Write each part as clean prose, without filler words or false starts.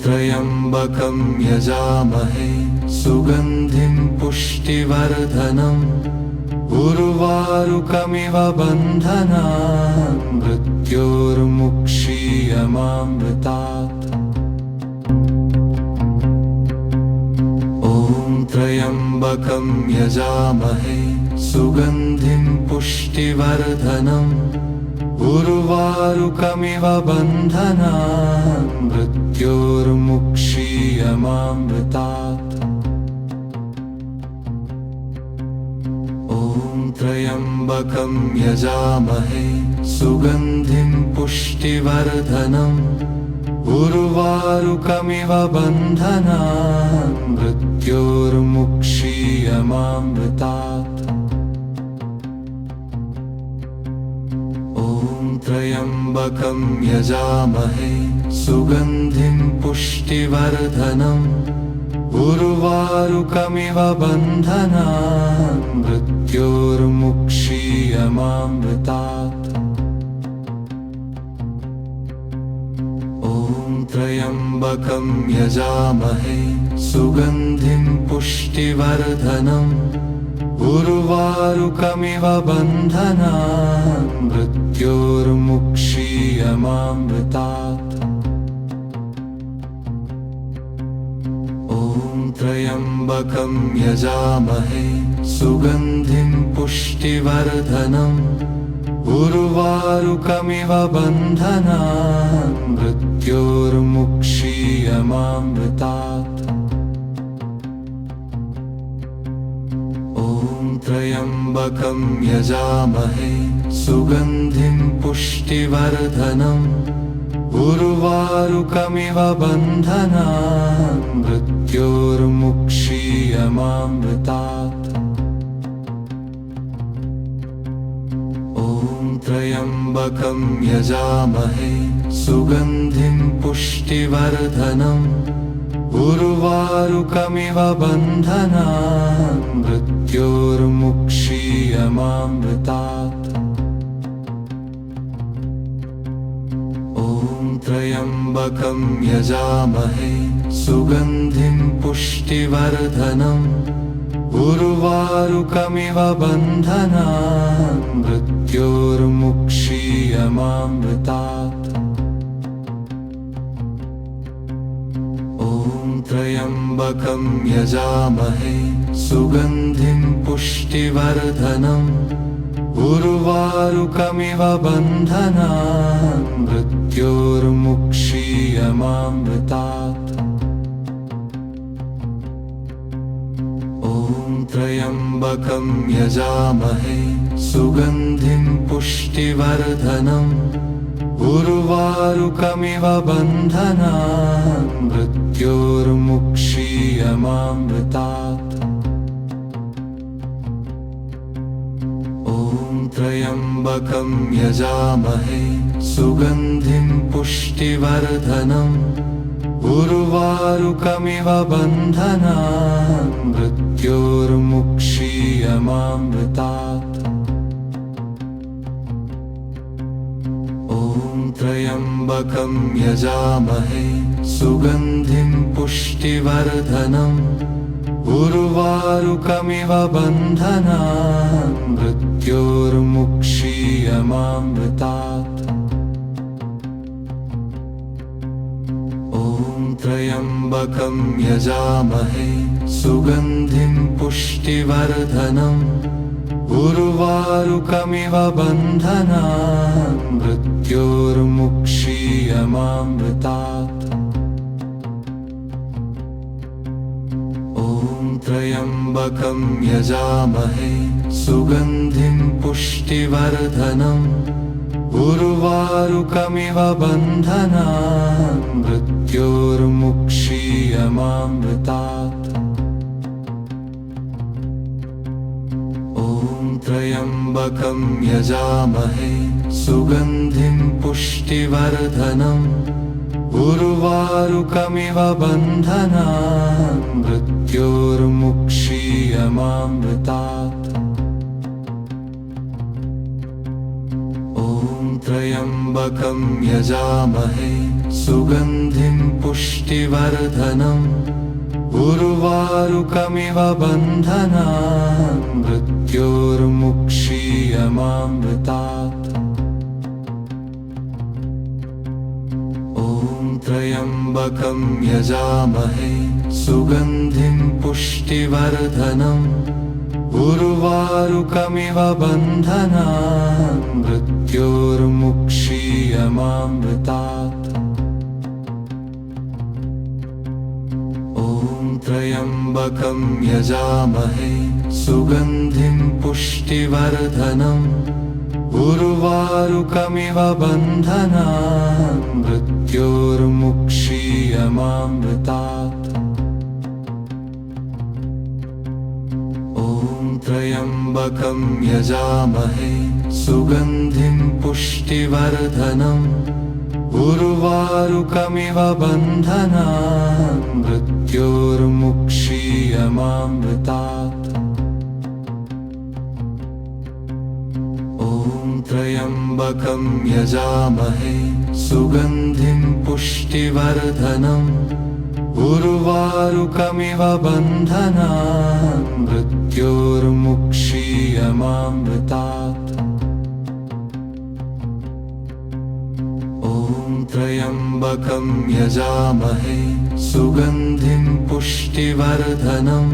त्र्यम्बकं यजामहे सुगन्धिं पुष्टिवर्धनम् उर्वारुकमिव बन्धनान् मृत्योर्मुक्षीयमामृतात्। ॐ त्र्यम्बकं यजामहे सुगन्धिं पुष्टिवर्धनम् उर्वारुकमिव बन्धनान् मृत्योर्मुक्षीयमामृतात्। ॐ त्र्यम्बकं यजामहे सुगन्धिं पुष्टिवर्धनम् उर्वारुकमिव बन्धनान् मृत्योर्मुक्षीयमामृतात्। ॐ त्र्यम्बकं यजामहे सुगन्धिं पुष्टिवर्धनम् उर्वारुकमिव बन्धनान् मृत्योर्मुक्षीयमामृतात्। ॐ त्र्यम्बकं यजामहे सुगन्धिं पुष्टिवर्धनम् उर्वारुकमिव बन्धनान् मृत्योर्मुक्षीयमामृतात्। ॐ त्र्यम्बकं यजामहे सुगन्धिं पुष्टिवर्धनम् उर्वारुकमिव बन्धनान् मृत्योर्मुक्षीयमामृतात्। ॐ त्र्यम्बकं यजामहे सुगन्धिं पुष्टिवर्धनम् उर्वारुकमिव बन्धनान् मृत्योर्मुक्षीयमामृतात्। ॐ त्र्यम्बकं यजामहे सुगन्धिं पुष्टिवर्धनम् उर्वारुकमिव बन्धनान् मृत्योर्मुक्षीयमामृतात्। ॐ त्र्यम्बकं यजामहे सुगन्धिं पुष्टिवर्धनम् उर्वारुकमिव बन्धनान् मृत्योर्मुक्षीयमामृतात्। ॐ त्र्यम्बकं यजामहे सुगन्धिं पुष्टिवर्धनम् उर्वारुकमिव बन्धनान् मृत्योर्मुक्षीयमामृतात्। ॐ त्र्यम्बकं यजामहे सुगन्धिं पुष्टिवर्धनम् उर्वारुकमिव बन्धनान् मृत्योर्मुक्षीयमामृतात्। ॐ त्र्यम्बकं यजामहे सुगन्धिं पुष्टिवर्धनम् उर्वारुकमिव बन्धनान् मृत्योर्मुक्षीयमामृतात्। ॐ त्र्यम्बकं यजामहे सुगन्धिं पुष्टिवर्धनम् उर्वारुकमिव बन्धनान् मृत्योर्मुक्षीयमामृतात्। ॐ त्र्यम्बकं यजामहे सुगन्धिं पुष्टिवर्धनम् उर्वारुकमिव बन्धनान् मृत्योर्मुक्षीयमामृतात्। ॐ त्र्यम्बकं यजामहे सुगन्धिं पुष्टिवर्धनम् उर्वारुकमिव बन्धनान् मृत्योर्मुक्षीयमामृतात्। ॐ त्र्यम्बकं यजामहे सुगन्धिं पुष्टिवर्धनम् उर्वारुकमिव बन्धनान् मृत्योर्मुक्षीयमामृतात्। ॐ त्र्यम्बकं यजामहे सुगन्धिं पुष्टिवर्धनम् उर्वारुकमिव बन्धनान् मृत्योर्मुक्षीयमामृतात्। ॐ त्र्यम्बकं यजामहे सुगन्धिं पुष्टिवर्धनम् उर्वारुकमिव बन्धनान् मृत्योर्मुक्षीयमामृतात्। ॐ त्र्यम्बकं यजामहे सुगन्धिं पुष्टिवर्धनम् उर्वारुकमिव बन्धनान् मृत्योर्मुक्षीयमामृतात्। ॐ त्र्यम्बकं यजामहे सुगन्धिं पुष्टिवर्धनम् उर्वारुकमिव बन्धनान् मृत्योर्मुक्षीयमामृतात्। ॐ त्र्यम्बकं यजामहे सुगन्धिं पुष्टिवर्धनम् उर्वारुकमिव बन्धनान् मृत्योर्मुक्षीयमामृतात्। ॐ त्र्यम्बकं यजामहे सुगन्धिं पुष्टिवर्धनम्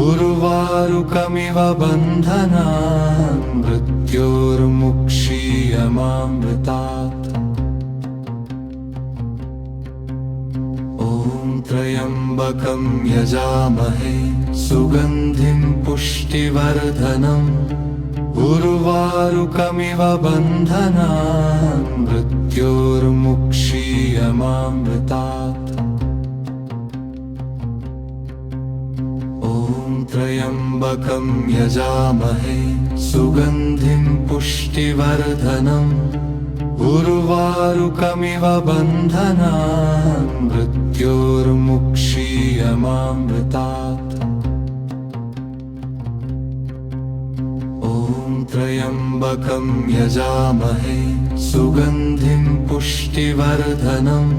उर्वारुकमिव बन्धनान् मृत्योर्मुक्षीयमामृतात्। ॐ त्र्यम्बकं यजामहे सुगन्धिं पुष्टिवर्धनम् उर्वारुकमिव बन्धनान् मृत्योर्मुक्षीयमामृतात्। ॐ त्र्यम्बकं यजामहे सुगन्धिं पुष्टिवर्धनम् उर्वारुकमिव बन्धनान् मृत्योर्मुक्षीयमामृतात्। ॐ त्र्यम्बकं यजामहे सुगन्धिं पुष्टिवर्धनम्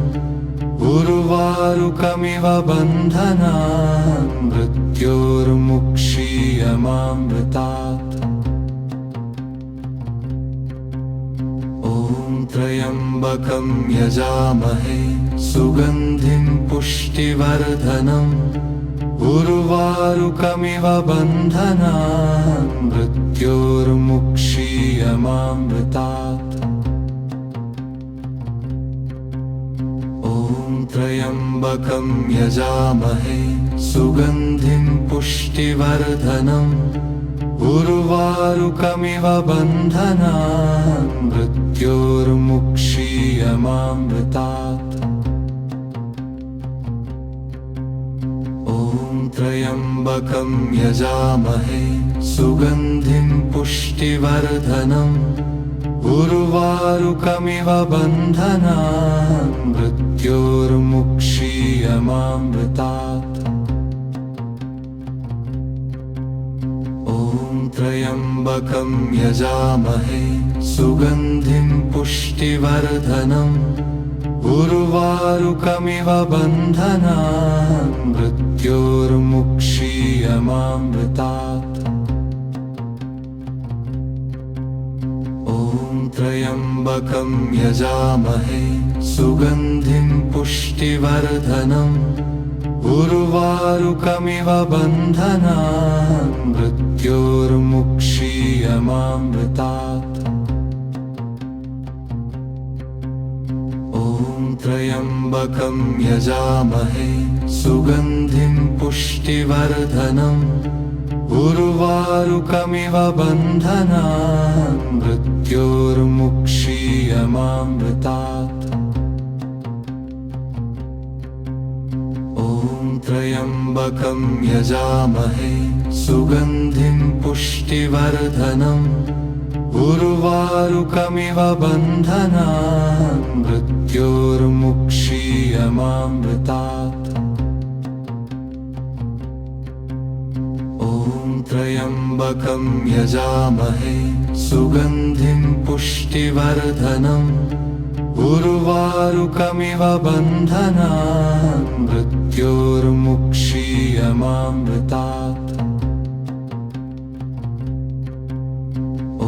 उर्वारुकमिव बन्धनान् मृत्योर्मुक्षीयमामृतात्। ॐ त्र्यम्बकं यजामहे सुगन्धिं पुष्टिवर्धनम् उर्वारुकमिव बन्धनान् मृत्योर्मुक्षीयमामृतात्। ॐ त्र्यम्बकं यजामहे सुगन्धिं पुष्टिवर्धनम् उर्वारुकमिव बन्धनान् मृत्योर्मुक्षीयमामृतात्। ॐ त्र्यम्बकं यजामहे सुगन्धिं पुष्टिवर्धनम् उर्वारुकमिव बन्धनान् मृत्योर्मुक्षीयमामृतात्। ॐ त्र्यम्बकं यजामहे सुगन्धिं पुष्टिवर्धनम् उर्वारुकमिव बन्धनान् मृत्योर्मुक्षीयमामृतात्। ॐ त्र्यम्बकं यजामहे सुगन्धिं पुष्टिवर्धनम् उर्वारुकमिव बन्धनान् मृत्योर्मुक्षीयमामृतात्। ॐ त्र्यम्बकं यजामहे सुगन्धिं पुष्टिवर्धनम् उर्वारुकमिव बन्धनान् मृत्योर्मुक्षीयमामृतात्। ॐ त्र्यम्बकं यजामहे सुगन्धिं पुष्टिवर्धनम् उर्वारुकमिव बन्धनान् मृत्योर्मुक्षीयमामृतात्। ॐ त्र्यम्बकं यजामहे सुगन्धिं पुष्टिवर्धनम् उर्वारुकमिव बन्धनान् मृत्योर्मुक्षीयमामृतात्।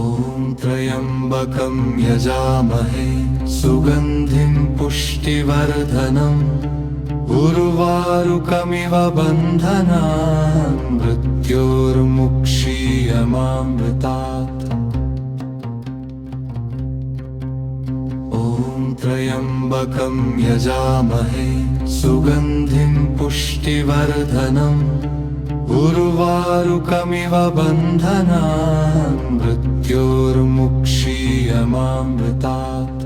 ॐ त्र्यम्बकं यजामहे सुगन्धिं पुष्टिवर्धनम् उर्वारुकमिव बन्धनान् मृत्योर्मुक्षीयमामृतात्। ॐ त्र्यम्बकं यजामहे सुगन्धिं पुष्टिवर्धनम् उर्वारुकमिव बन्धनान् मृत्योर्मुक्षीयमामृतात्।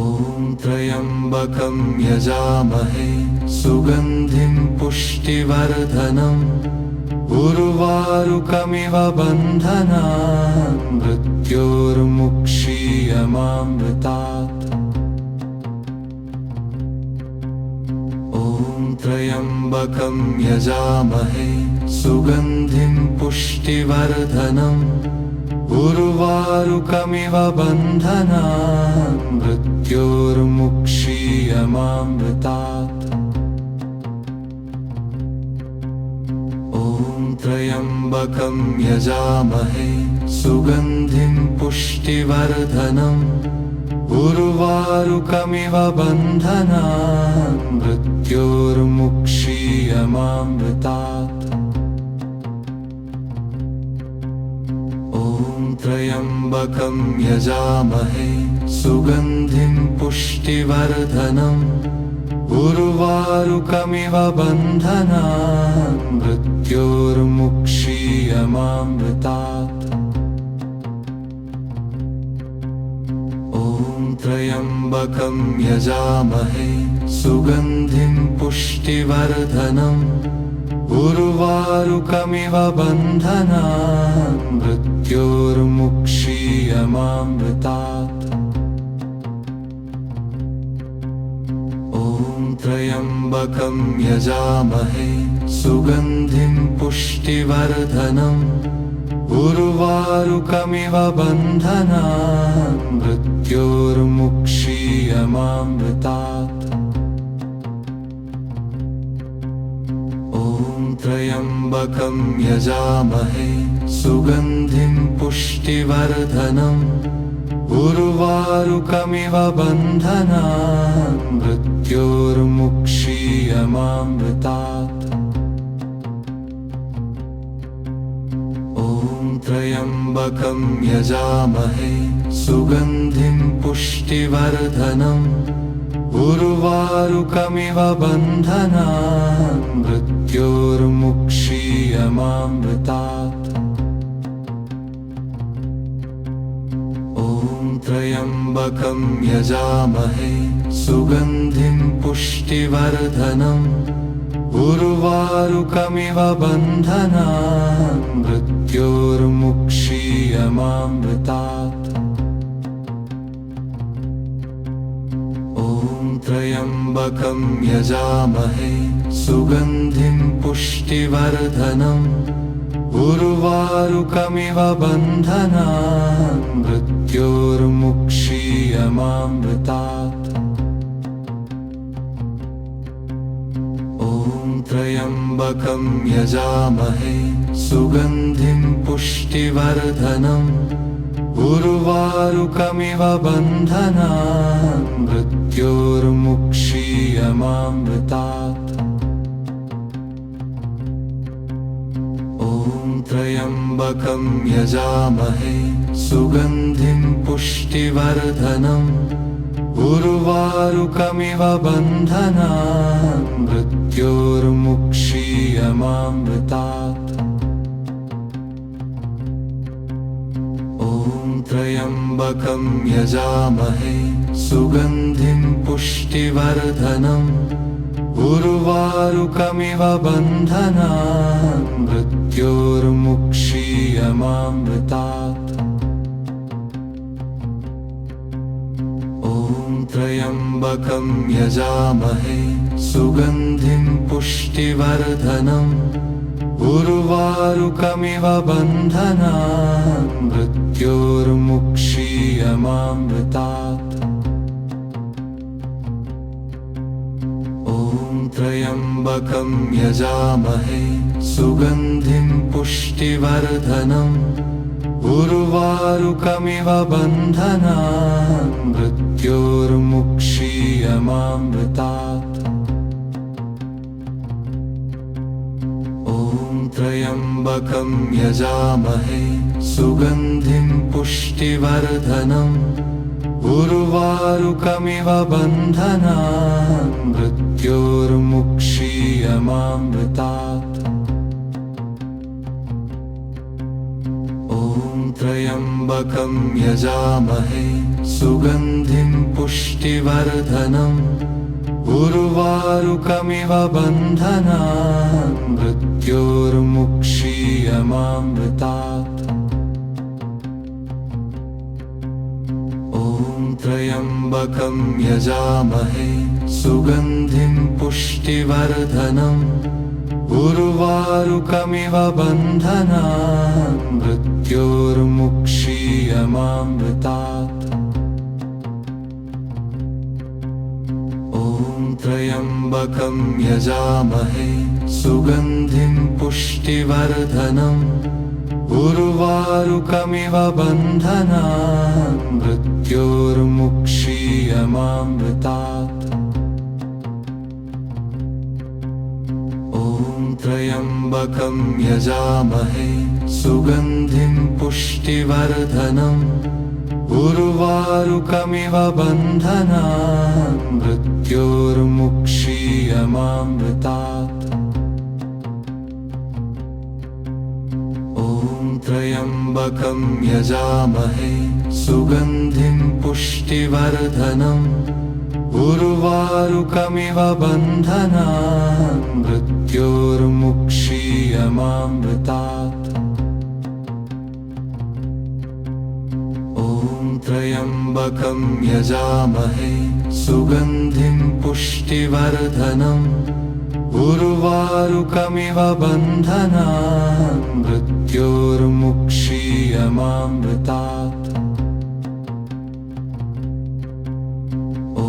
ॐ त्र्यम्बकं यजामहे सुगन्धिं पुष्टिवर्धनम् उर्वारुकमिव बन्धनान् मृत्योर्मुक्षीयमामृतात्। ॐ त्र्यम्बकं यजामहे सुगन्धिं पुष्टिवर्धनम् उर्वारुकमिव बन्धनान् मृत्योर्मुक्षीयमामृतात्। ॐ त्र्यम्बकं यजामहे सुगन्धिं पुष्टिवर्धनम् उर्वारुकमिव बन्धनान् मृत्योर्मुक्षीयमामृतात्। ॐ त्र्यम्बकं यजामहे सुगन्धिं पुष्टिवर्धनम् उर्वारुकमिव बन्धनान् मृत्योर्मुक्षीयमामृतात्। ॐ त्र्यम्बकं यजामहे सुगन्धिं पुष्टिवर्धनम् उर्वारुकमिव बन्धनान् मृत्योर्मुक्षीयमामृतात्। ॐ त्र्यम्बकं यजामहे सुगन्धिं पुष्टिवर्धनम् उर्वारुकमिव बन्धनान् मृत्योर्मुक्षीयमामृतात्। ॐ त्र्यम्बकं यजामहे सुगन्धिं पुष्टिवर्धनम् उर्वारुकमिव बन्धनान् मृत्योर्मुक्षीयमामृतात्। ॐ त्र्यम्बकं यजामहे सुगन्धिं पुष्टिवर्धनम् उर्वारुकमिव बन्धनान् मृत्योर्मुक्षीयमामृतात्। ॐ त्र्यम्बकं यजामहे सुगन्धिं पुष्टिवर्धनम् उर्वारुकमिव बन्धनान् मृत्योर्मुक्षीयमामृतात्। ॐ त्र्यम्बकं यजामहे सुगन्धिं पुष्टिवर्धनम् उर्वारुकमिव बन्धनान् मृत्योर्मुक्षीयमामृतात्। ॐ त्र्यम्बकं यजामहे सुगन्धिं पुष्टिवर्धनम् उर्वारुकमिव बन्धनान् मृत्योर्मुक्षीयमामृतात्। ॐ त्र्यम्बकं यजामहे सुगन्धिं पुष्टिवर्धनम् उर्वारुकमिव बन्धनान् मृत्योर्मुक्षीयमामृतात्। ॐ त्र्यम्बकं यजामहे सुगन्धिं पुष्टिवर्धनम् उर्वारुकमिव बन्धनान् मृत्योर्मुक्षीयमामृतात्। ॐ त्र्यम्बकं यजामहे सुगन्धिं पुष्टिवर्धनम् उर्वारुकमिव बन्धनान् मृत्योर्मुक्षीयमामृतात्। ॐ त्र्यम्बकं यजामहे सुगन्धिं पुष्टिवर्धनम् उर्वारुकमिव बन्धनान् मृत्योर्मुक्षीयमामृतात्। ॐ त्र्यम्बकं यजामहे सुगन्धिं पुष्टिवर्धनम् उर्वारुकमिव बन्धनान् मृत्योर्मुक्षीयमामृतात्। ॐ त्र्यम्बकं यजामहे सुगन्धिं पुष्टिवर्धनम् उर्वारुकमिव बन्धनान् मृत्योर्मुक्षीयमामृतात्। ॐ त्र्यम्बकं यजामहे सुगन्धिं पुष्टिवर्धनम् उर्वारुकमिव बन्धनान् मृत्योर्मुक्षीयमामृतात्। ॐ त्र्यम्बकं यजामहे सुगन्धिं पुष्टिवर्धनम् उर्वारुकमिव बन्धनान् मृत्योर्मुक्षीयमामृतात्। ॐ त्र्यम्बकं यजामहे सुगन्धिं पुष्टिवर्धनम् उर्वारुकमिव बन्धनान् मृत्योर्मुक्षीयमामृतात्। ॐ त्र्यम्बकं यजामहे सुगन्धिं पुष्टिवर्धनम् उर्वारुकमिव बन्धनान् मृत्योर्मुक्षीयमामृतात्। ॐ त्र्यम्बकं यजामहे सुगन्धिं पुष्टिवर्धनम् उर्वारुकमिव बन्धनान् मृत्योर्मुक्षीयमामृतात्। ॐ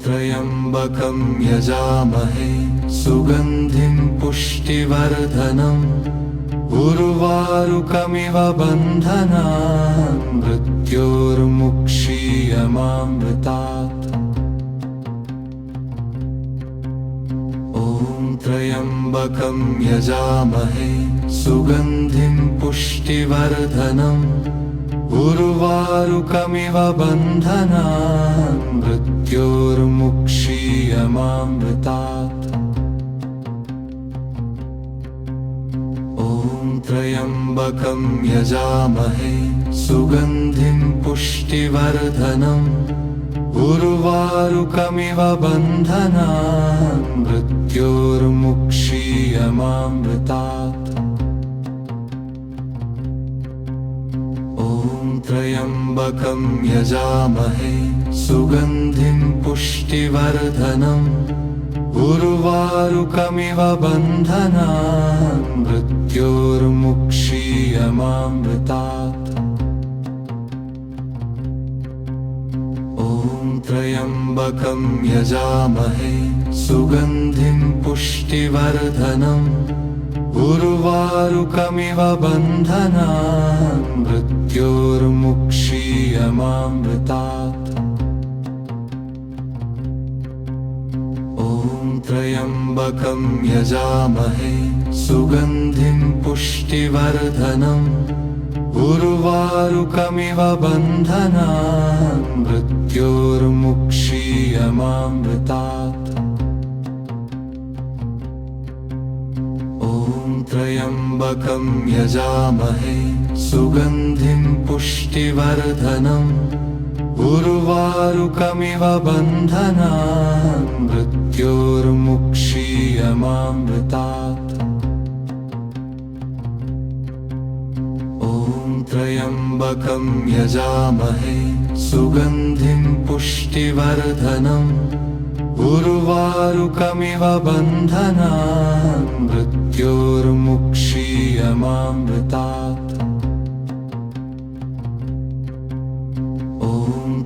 त्र्यम्बकं यजामहे सुगन्धिं पुष्टिवर्धनम् उर्वारुकमिव बन्धनान् मृत्योर्मुक्षीयमामृतात्। ॐ त्र्यम्बकं यजामहे सुगन्धिं पुष्टिवर्धनम् उर्वारुकमिव बन्धनान् मृत्योर्मुक्षीयमामृतात्। ॐ त्र्यम्बकं यजामहे सुगन्धिं पुष्टिवर्धनम् उर्वारुकमिव बन्धनान् मृत्योर्मुक्षीयमामृतात्। ॐ त्र्यम्बकं यजामहे सुगन्धिं पुष्टिवर्धनम् उर्वारुकमिव बन्धनान् मृत्योर्मुक्षीयमामृतात्। ॐ त्र्यम्बकं यजामहे सुगन्धिं पुष्टिवर्धनम् उर्वारुकमिव बन्धनान् मृत्योर्मुक्षीयमामृतात्। ॐ त्र्यम्बकं यजामहे सुगन्धिं पुष्टिवर्धनम् उर्वारुकमिव बन्धनान् मृत्योर्मुक्षीयमामृतात्। ॐ त्र्यम्बकं यजामहे सुगन्धिं पुष्टिवर्धनम् उर्वारुकमिव बन्धनान् मृत्योर्मुक्षीयमामृतात्। ॐ त्र्यम्बकं यजामहे सुगन्धिं पुष्टिवर्धनम् उर्वारुकमिव बन्धनान् मृत्योर्मुक्षीयमामृतात्। मुक्षीयमामृतात्। ॐ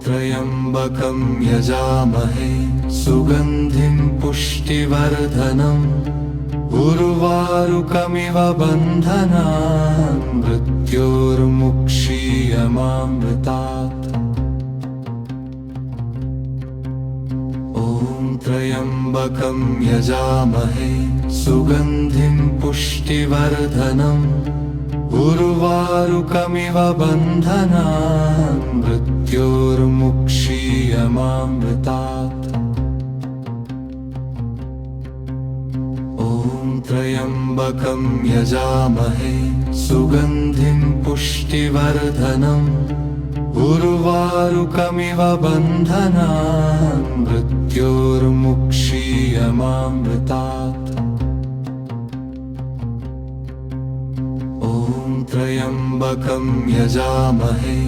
त्र्यम्बकं यजामहे सुगन्धिं पुष्टिवर्धनम् उर्वारुकमिव बन्धनान् मृत्योर्मुक्षीयमामृतात्। ॐ त्र्यम्बकं यजामहे सुगन्धिं पुष्टिवर्धनम् उर्वारुकमिव बन्धनान् मृत्योर्मुक्षीयमामृतात्। ॐ त्र्यम्बकं यजामहे सुगन्धिं पुष्टिवर्धनम् उर्वारुकमिव बन्धनान् मृत्योर्मुक्षीयमामृतात्। ॐ त्र्यम्बकं यजामहे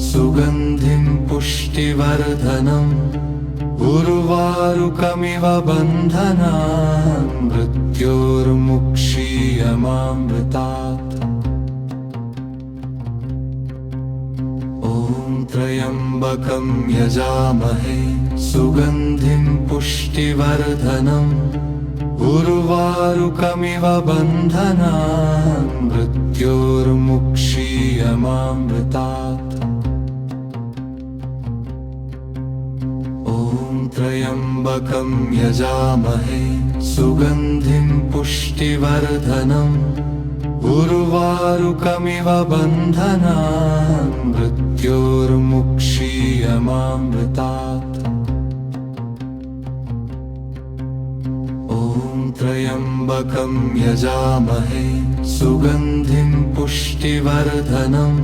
सुगन्धिं पुष्टिवर्धनम् उर्वारुकमिव बन्धनान् मृत्योर्मुक्षीयमामृतात्। ॐ त्र्यम्बकं यजामहे सुगन्धिं पुष्टिवर्धनम् उर्वारुकमिव बन्धनान् मृत्योर्मुक्षीयमामृतात्। ॐ त्र्यम्बकं यजामहे सुगन्धिं पुष्टिवर्धनम् उर्वारुकमिव बन्धनान् मृत्योर्मुक्षीयमामृतात्। ॐ त्र्यम्बकं यजामहे सुगन्धिं पुष्टिवर्धनम्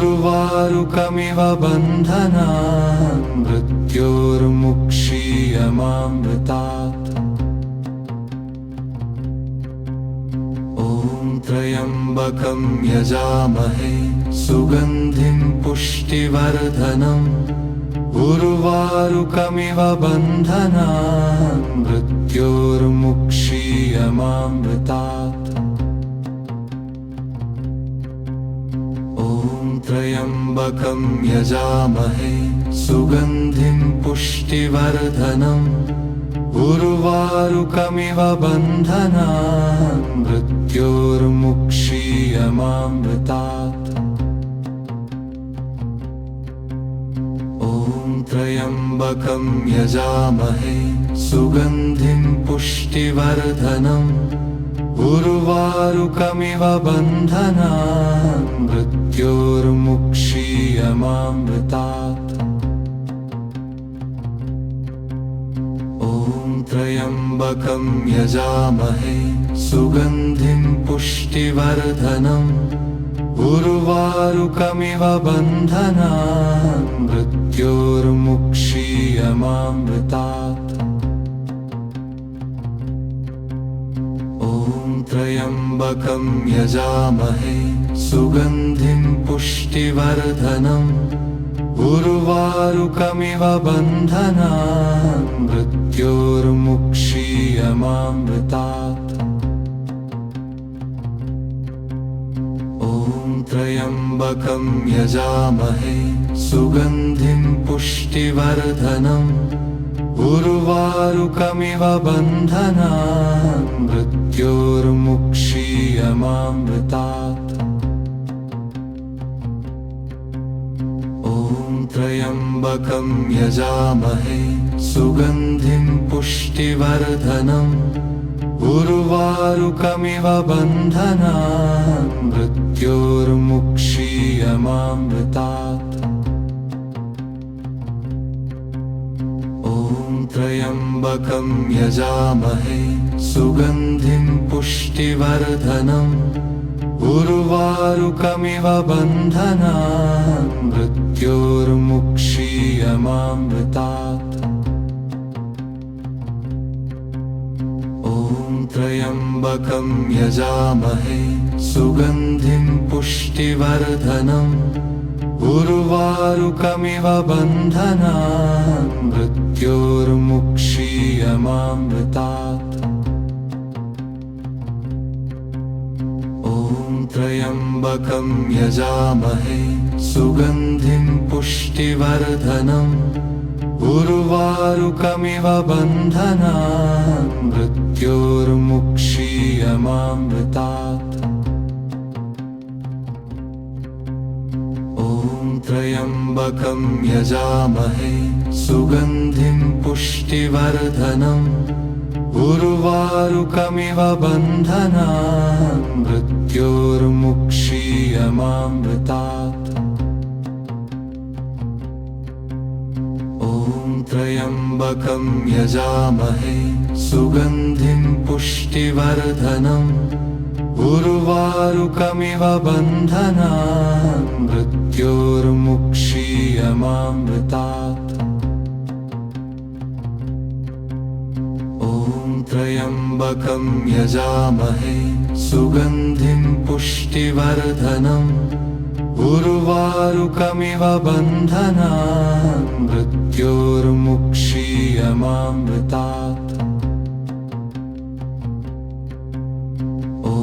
उर्वारुकमिव बन्धनान् मृत्योर्मुक्षीयमामृतात्। ॐ त्र्यम्बकं यजामहे सुगन्धिं पुष्टिवर्धनम् उर्वारुकमिव बन्धनान् मृत्योर्मुक्षीयमामृतात्। ॐ त्र्यम्बकं यजामहे सुगन्धिं पुष्टिवर्धनम् उर्वारुकमिव बन्धनान् मृत्योर्मुक्षीयमामृतात्। ॐ त्र्यम्बकं यजामहे सुगन्धिं पुष्टिवर्धनम् उर्वारुकमिव बन्धनान् मृत्योर्मुक्षीयमामृतात्। ॐ त्र्यम्बकं यजामहे सुगन्धिं पुष्टिवर्धनम् उर्वारुकमिव बन्धनान् मृत्योर्मुक्षीयमामृतात्। ॐ त्र्यम्बकं यजामहे सुगन्धिं पुष्टिवर्धनम् उर्वारुकमिव बन्धनान् मृत्योर्मुक्षीयमामृतात्। ॐ त्र्यम्बकं यजामहे सुगन्धिं पुष्टिवर्धनम् उर्वारुकमिव बन्धनान् मृत्योर्मुक्षीयमामृतात्। ॐ त्र्यम्बकं यजामहे सुगन्धिं पुष्टिवर्धनम् उर्वारुकमिव बन्धनान् मृत्योर्मुक्षीयमामृतात्। ॐ त्र्यम्बकं यजामहे सुगन्धिं पुष्टिवर्धनम् उर्वारुकमिव बन्धनान् मृत्योर्मुक्षीयमामृतात्। ॐ त्र्यम्बकं यजामहे सुगन्धिं पुष्टिवर्धनम् उर्वारुकमिव बन्धनान् मृत्योर्मुक्षीयमामृतात्। ॐ त्र्यम्बकं यजामहे सुगन्धिं पुष्टिवर्धनम् उर्वारुकमिव बन्धनान् मृत्योर्मुक्षीयमामृतात्। ॐ त्र्यम्बकं यजामहे सुगन्धिं पुष्टिवर्धनम् उर्वारुकमिव बन्धनान् मृत्योर्मुक्षीयमामृतात्। ॐ त्र्यम्बकं यजामहे सुगन्धिं पुष्टिवर्धनम् उर्वारुकमिव बन्धनान् मृत्योर्मुक्षीयमामृतात्। ॐ त्र्यम्बकं यजामहे सुगन्धिं पुष्टिवर्धनम् उर्वारुकमिव बन्धनान् मृत्योर्मुक्षीयमामृतात्। ॐ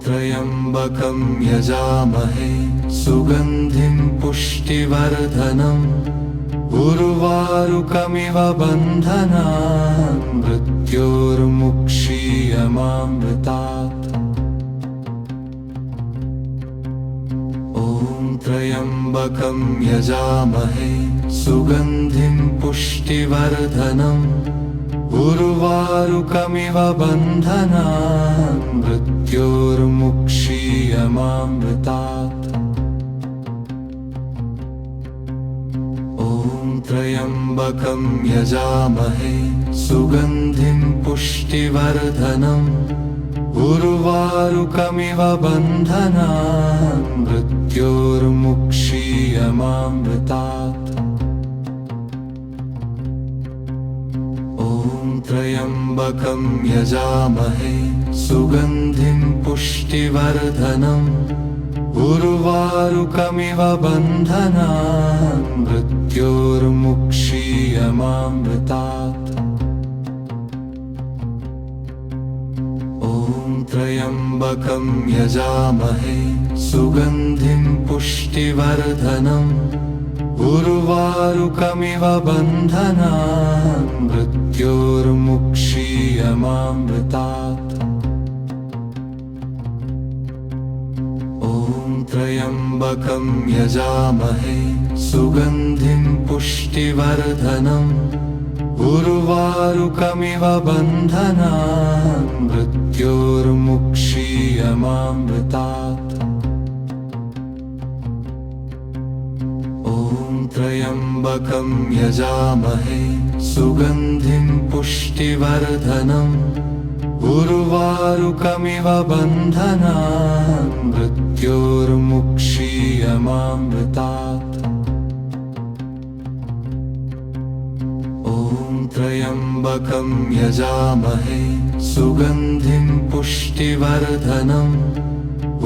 त्र्यम्बकं यजामहे सुगन्धिं पुष्टिवर्धनम् उर्वारुकमिव बन्धनान् मृत्योर्मुक्षीयमामृतात्। ॐ त्र्यम्बकं यजामहे सुगन्धिं पुष्टिवर्धनम् उर्वारुकमिव बन्धनान् मृत्योर्मुक्षीयमामृतात्। ॐ त्र्यम्बकं यजामहे सुगन्धिं पुष्टिवर्धनम् उर्वारुकमिव बन्धनान् मृत्योर्मुक्षीयमामृतात्। ॐ त्र्यम्बकं यजामहे सुगन्धिं पुष्टिवर्धनम् उर्वारुकमिव बन्धनान् मृत्योर्मुक्षीयमामृतात्। ॐ त्र्यम्बकं यजामहे सुगन्धिं पुष्टिवर्धनम् उर्वारुकमिव बन्धनान् मृत्योर्मुक्षीयमामृतात्। ॐ त्र्यम्बकं यजामहे सुगन्धिं पुष्टिवर्धनम् उर्वारुकमिव बन्धनान् मृत्योर्मुक्षीयमामृतात्। ॐ त्र्यम्बकं यजामहे सुगन्धिं पुष्टिवर्धनम् उर्वारुकमिव बन्धनान् मृत्योर्मुक्षीयमामृतात्। ॐ त्र्यम्बकं यजामहे सुगन्धिं पुष्टिवर्धनम्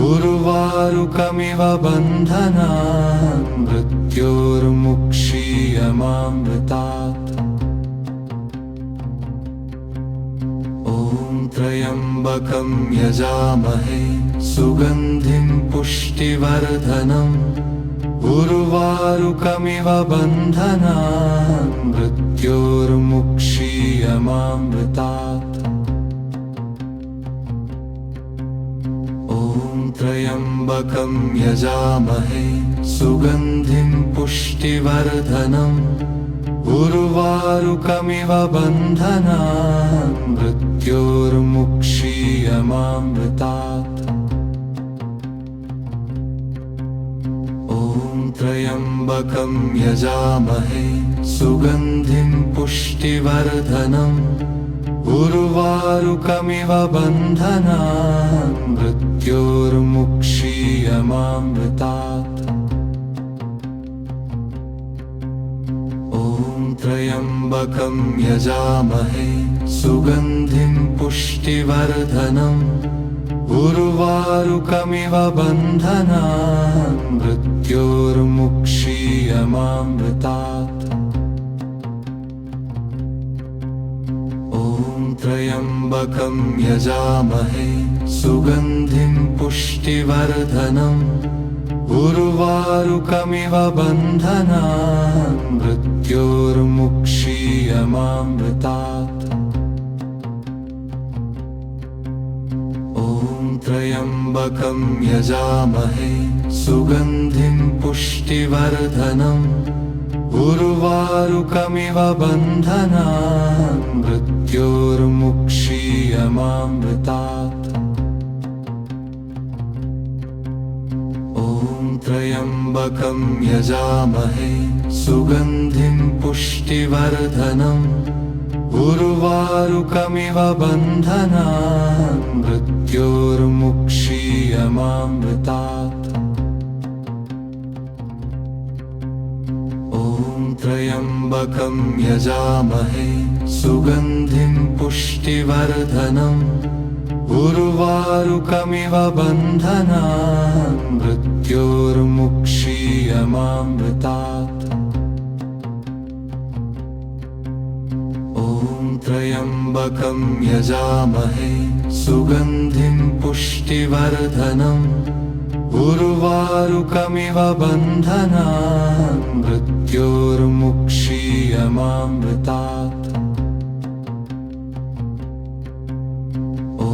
उर्वारुकमिव बन्धनान् मृत्योर्मुक्षीयमामृतात्। ॐ त्र्यम्बकं यजामहे सुगन्धिं पुष्टिवर्धनम् उर्वारुकमिव बन्धनान् मृत्योर्मुक्षीयमामृतात्। ॐ त्र्यम्बकं यजामहे सुगन्धिं पुष्टिवर्धनम् उर्वारुकमिव बन्धनान् मृत्योर्मुक्षीयमामृतात्। ॐ त्र्यम्बकं यजामहे सुगन्धिं पुष्टिवर्धनम् उर्वारुकमिव बन्धनान् मृत्योर्मुक्षीयमामृतात्। ॐ त्र्यम्बकं यजामहे सुगन्धिं पुष्टिवर्धनम् उर्वारुकमिव बन्धनान् मृत्योर्मुक्षीयमामृतात्। ॐ त्र्यम्बकं यजामहे सुगन्धिं पुष्टिवर्धनम् उर्वारुकमिव बन्धनान् मृत्योर्मुक्षीयमामृतात्। ॐ त्र्यम्बकं यजामहे सुगन्धिं पुष्टिवर्धनम् उर्वारुकमिव बन्धनान् मृत्योर्मुक्षीयमामृतात्। ॐ त्र्यम्बकं यजामहे सुगन्धिं पुष्टिवर्धनम् उर्वारुकमिव बन्धनान् मृत्योर्मुक्षीयमामृतात्। ॐ त्र्यम्बकं यजामहे सुगन्धिं पुष्टिवर्धनम् उर्वारुकमिव बन्धनान् मृत्योर्मुक्षीयमामृतात्। ॐ त्र्यम्बकं यजामहे सुगन्धिं पुष्टिवर्धनम् उर्वारुकमिव बन्धनान् मृत्योर्मुक्षीयमामृतात्। ॐ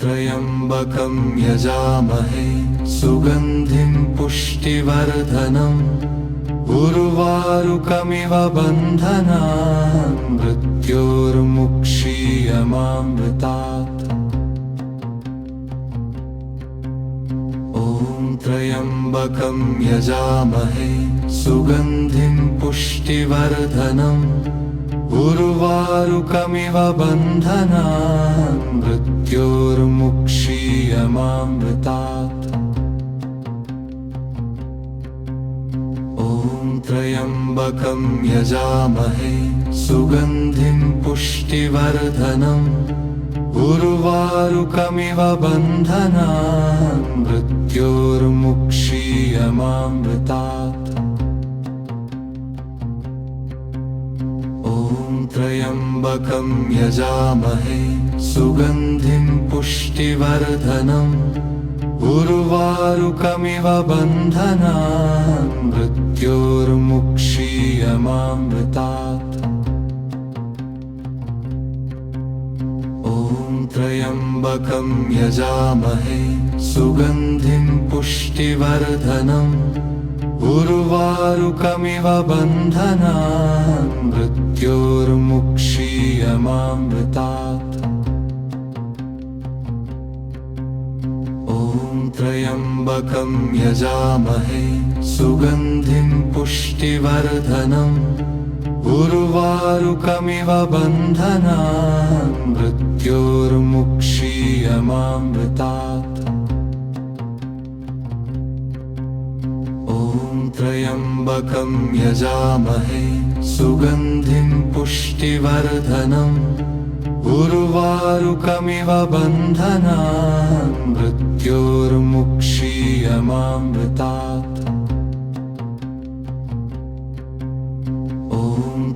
त्र्यम्बकं यजामहे सुगन्धिं पुष्टिवर्धनम् उर्वारुकमिव बन्धनान् मृत्योर्मुक्षीयमामृतात्। ॐ त्र्यम्बकं यजामहे सुगन्धिं पुष्टिवर्धनम् उर्वारुकमिव बन्धनान् मृत्योर्मुक्षीयमामृतात्। ॐ त्र्यम्बकं यजामहे सुगन्धिं पुष्टिवर्धनम् उर्वारुकमिव बन्धनान् मृत्योर्मुक्षीयमामृतात्। ॐ त्र्यम्बकं यजामहे सुगन्धिं पुष्टिवर्धनम् उर्वारुकमिव बन्धनान् मृत्योर्मुक्षीयमामृतात्। ॐ त्र्यम्बकं यजामहे सुगन्धिं पुष्टिवर्धनम् उर्वारुकमिव बन्धनान् मृत्योर्मुक्षीयमामृतात्। ॐ त्र्यम्बकं यजामहे सुगन्धिं पुष्टिवर्धनम् उर्वारुकमिव बन्धनान् मृत्योर्मुक्षीयमामृतात्। ॐ त्र्यम्बकं यजामहे सुगन्धिं पुष्टिवर्धनम् उर्वारुकमिव बन्धनान् मृत्योर्मुक्षीयमामृतात्। ॐ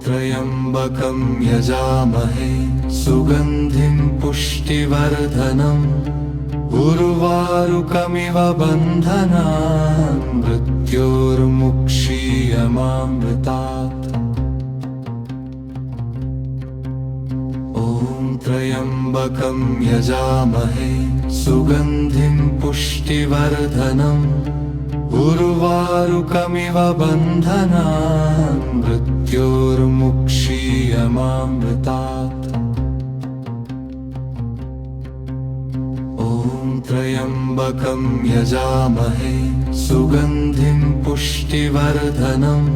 त्र्यम्बकं यजामहे सुगन्धिं पुष्टिवर्धनम् उर्वारुकमिव बन्धनान् मृत्योर्मुक्षीयमामृतात्। ॐ त्र्यम्बकं यजामहे सुगन्धिं पुष्टिवर्धनम् उर्वारुकमिव बन्धनान् मृत्योर्मुक्षीयमामृतात्। ॐ त्र्यम्बकं यजामहे सुगन्धिं पुष्टिवर्धनम्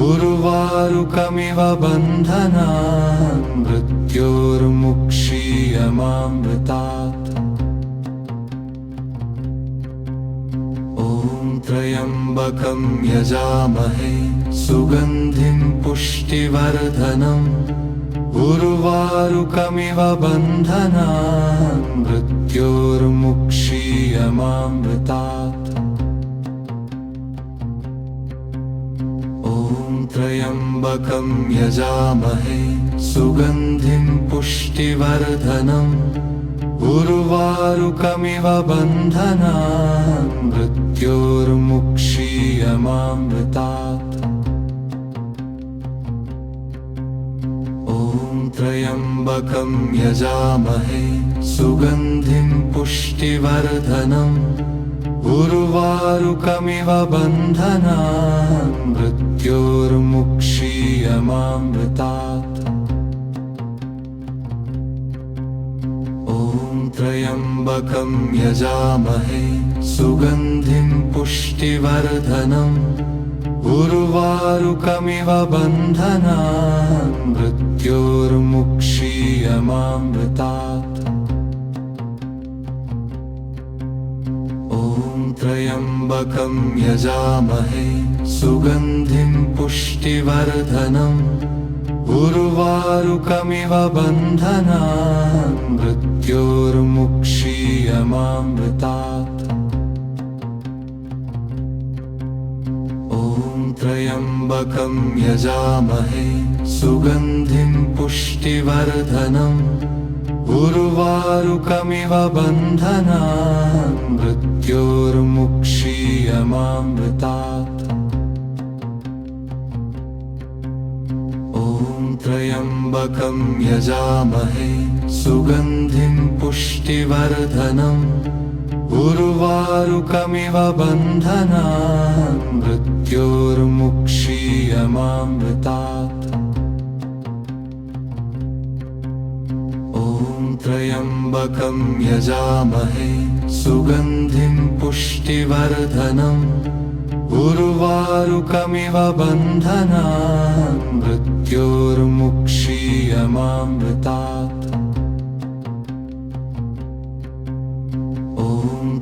उर्वारुकमिव बन्धनान् मृत्योर्मुक्षीयमामृतात्। ॐ त्र्यम्बकं यजामहे सुगन्धिं पुष्टिवर्धनम् उर्वारुकमिव बन्धनान् मृत्योर्मुक्षीयमामृतात्। ॐ त्र्यम्बकं यजामहे सुगन्धिं पुष्टिवर्धनम् उर्वारुकमिव बन्धनान् मृत्योर्मुक्षीयमामृतात्। ॐ त्र्यम्बकं यजामहे सुगन्धिं पुष्टिवर्धनम् उर्वारुकमिव बन्धनान् मृत्योर्मुक्षीयमामृतात्। ॐ त्र्यम्बकं यजामहे सुगन्धिं पुष्टिवर्धनम् उर्वारुकमिव बन्धनान् मृत्योर्मुक्षीयमामृतात्। ॐ त्र्यम्बकं यजामहे सुगन्धिं पुष्टिवर्धनम् उर्वारुकमिव बन्धनान् मृत्योर्मुक्षीयमामृतात्। ॐ त्र्यम्बकं यजामहे सुगन्धिं पुष्टिवर्धनम् उर्वारुकमिव बन्धनान् मृत्योर्मुक्षीयमामृतात्। ॐ त्र्यम्बकं यजामहे सुगन्धिं पुष्टिवर्धनम् उर्वारुकमिव बन्धनान् मृत्योर्मुक्षीयमामृतात्। ॐ त्र्यम्बकं यजामहे सुगन्धिं पुष्टिवर्धनम् उर्वारुकमिव बन्धनान् मृत्योर्मुक्षीयमामृतात्। ॐ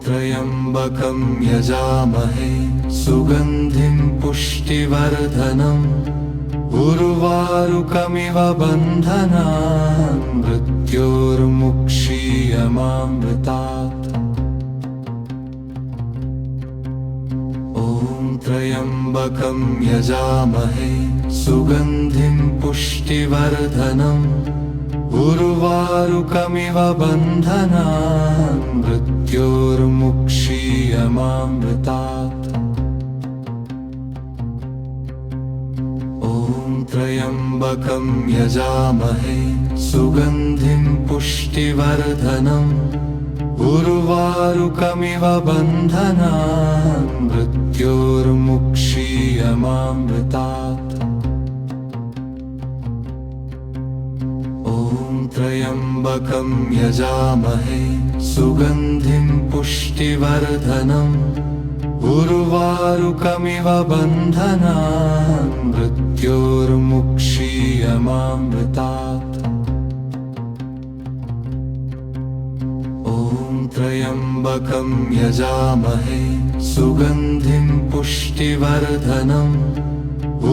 त्र्यम्बकं यजामहे सुगन्धिं पुष्टिवर्धनम् उर्वारुकमिव बन्धनान् मृत्योर्मुक्षीयमामृतात्। ॐ त्र्यम्बकं यजामहे सुगन्धिं पुष्टिवर्धनम् उर्वारुकमिव बन्धनान् मृत्योर्मुक्षीयमामृतात्। ॐ त्र्यम्बकं यजामहे सुगन्धिं पुष्टिवर्धनम् उर्वारुकमिव बन्धनान् मृत्योर्मुक्षीयमामृतात्। ॐ त्र्यम्बकं यजामहे सुगन्धिं पुष्टिवर्धनम् उर्वारुकमिव बन्धनान् मृत्योर्मुक्षीयमामृतात्। ॐ त्र्यम्बकं यजामहे सुगन्धिं पुष्टिवर्धनम्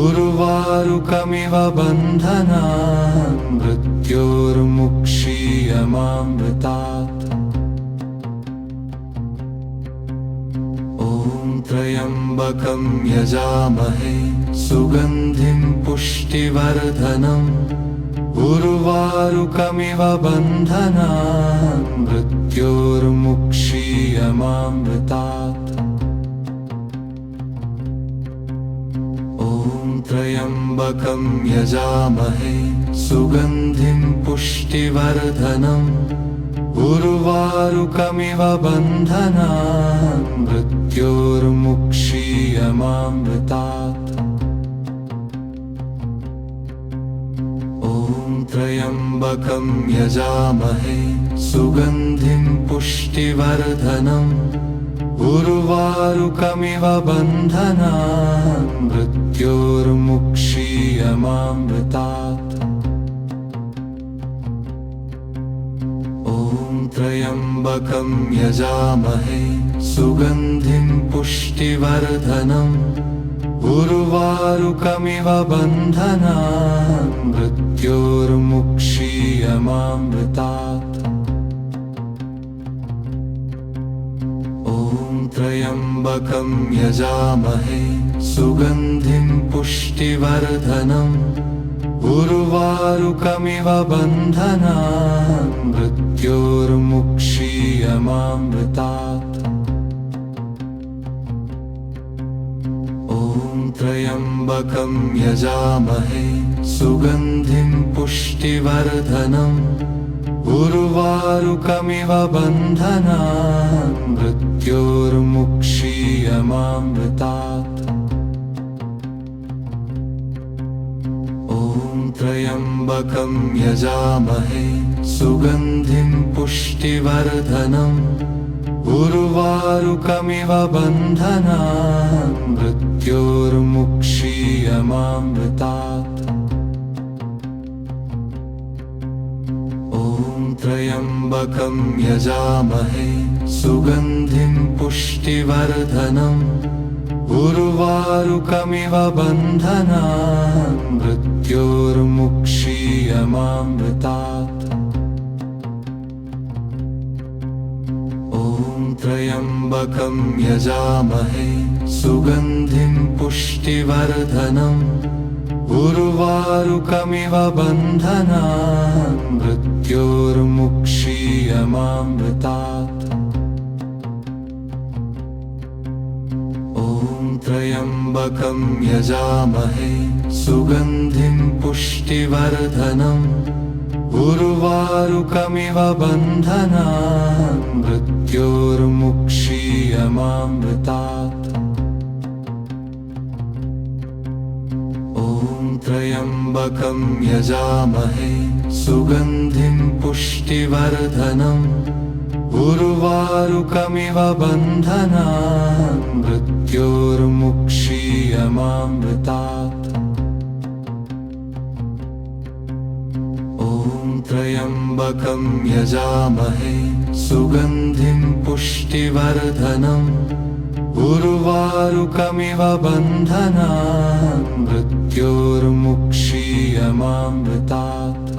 उर्वारुकमिव बन्धनान् मृत्योर्मुक्षीयमामृतात्। ॐ त्र्यम्बकं यजामहे सुगन्धिं पुष्टिवर्धनम् उर्वारुकमिव बन्धनान् मृत्योर्मुक्षीयमामृतात्। ॐ त्र्यम्बकं यजामहे सुगन्धिं पुष्टिवर्धनम् उर्वारुकमिव बन्धनान् मृत्योर्मुक्षीयमामृतात्। ॐ त्र्यम्बकं यजामहे सुगन्धिं पुष्टिवर्धनम् उर्वारुकमिव बन्धनान् मृत्योर्मुक्षीयमामृतात्। ॐ त्र्यम्बकं यजामहे सुगन्धिं पुष्टिवर्धनम् उर्वारुकमिव बन्धनान् मृत्योर्मुक्षीयमामृतात्। ॐ त्र्यम्बकं यजामहे सुगन्धिं पुष्टिवर्धनम् उर्वारुकमिव उर्वारुकमिव बन्धनान् मृत्योर्मुक्षीयमामृतात्। ॐ त्र्यम्बकं यजामहे सुगन्धिं पुष्टिवर्धनम् उर्वारुकमिव बन्धनान् मृत्योर्मुक्षीयमामृतात्। ॐ त्र्यम्बकं यजामहे सुगन्धिं पुष्टिवर्धनम् उर्वारुकमिव बन्धनान् मृत्योर्मुक्षीयमामृतात्। ॐ त्र्यम्बकं यजामहे सुगन्धिं पुष्टिवर्धनम् उर्वारुकमिव बन्धनान् मृत्योर्मुक्षीयमामृतात्। ॐ त्र्यम्बकं यजामहे सुगन्धिं पुष्टिवर्धनम् उर्वारुकमिव बन्धनान् मृत्योर्मुक्षीयमामृतात्। ॐ त्र्यम्बकं यजामहे सुगन्धिं पुष्टिवर्धनम् उर्वारुकमिव बन्धनान् मृत्योर्मुक्षीयमामृतात्। ॐ त्र्यम्बकं यजामहे सुगन्धिं पुष्टिवर्धनम् उर्वारुकमिव बन्धनान् मृत्योर्मुक्षीयमामृतात्। ॐ त्र्यम्बकं यजामहे सुगन्धिं पुष्टिवर्धनम् उर्वारुकमिव बन्धनान् मृत्योर्मुक्षीयमामृतात्।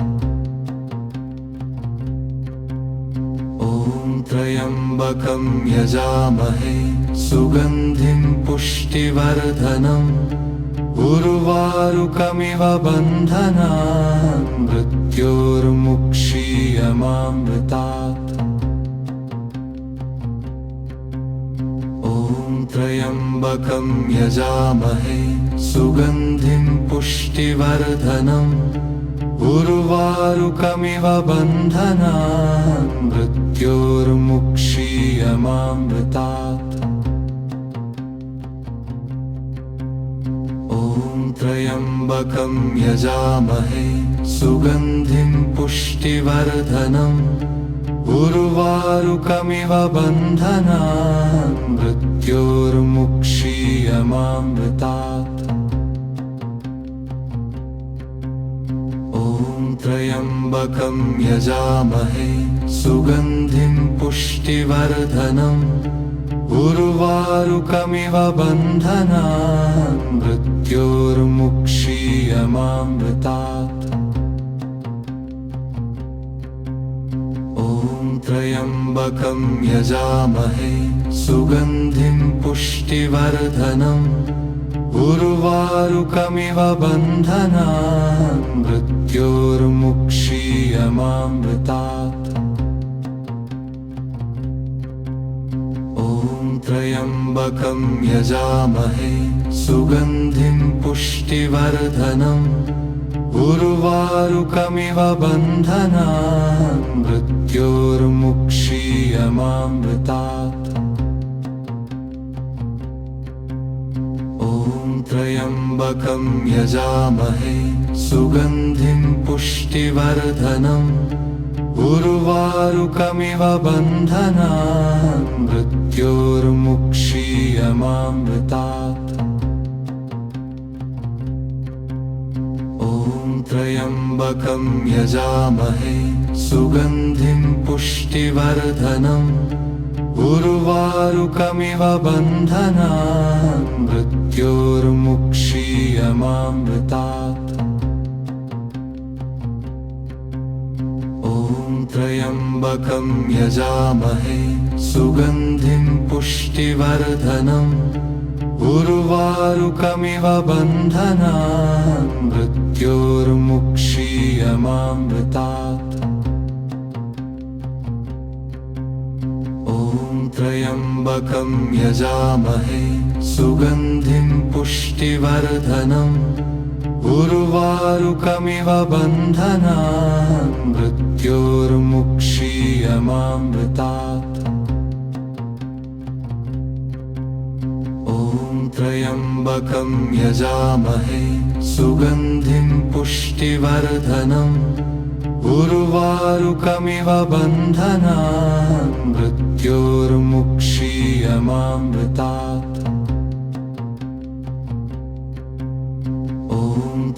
ॐ त्र्यम्बकं यजामहे सुगन्धिं पुष्टिवर्धनम् उर्वारुकमिव बन्धनान् मृत्योर्मुक्षीयमामृतात्। ॐ त्र्यम्बकं यजामहे सुगन्धिं पुष्टिवर्धनम् उर्वारुकमिव बन्धनान् मृत्योर्मुक्षीयमामृतात्। ॐ त्र्यम्बकं यजामहे सुगन्धिं पुष्टिवर्धनम् उर्वारुकमिव बन्धनान् मृत्योर्मुक्षीयमामृतात्। ॐ त्र्यम्बकं यजामहे सुगन्धिं पुष्टिवर्धनम् उर्वारुकमिव बन्धनान् मृत्योर्मुक्षीयमामृतात्। ॐ त्र्यम्बकं यजामहे सुगन्धिं पुष्टिवर्धनम् उर्वारुकमिव बन्धनान् मृत्योर्मुक्षीयमामृतात्। ॐ त्र्यम्बकं यजामहे सुगन्धिं पुष्टिवर्धनम् उर्वारुकमिव बन्धनान् मृत्योर्मुक्षीयमामृतात्। ॐ त्र्यम्बकं यजामहे सुगन्धिं पुष्टिवर्धनम् उर्वारुकमिव बन्धनान् मृत्योर्मुक्षीयमामृतात्। ॐ त्र्यम्बकं यजामहे सुगन्धिं पुष्टिवर्धनम् उर्वारुकमिव बन्धनान् मृत्योर्मुक्षीयमामृतात्। ॐ त्र्यम्बकं यजामहे सुगन्धिं पुष्टिवर्धनम् उर्वारुकमिव बन्धनान् मृत्योर्मुक्षीयमामृतात्। त्र्यम्बकं यजामहे सुगन्धिं पुष्टिवर्धनम् उर्वारुकमिव बन्धनान् मृत्योर्मुक्षीयमामृतात्। ॐ त्र्यम्बकं यजामहे सुगन्धिं पुष्टिवर्धनम् उर्वारुकमिव बन्धनान् मृत्योर्मुक्षीयमामृतात्। ॐ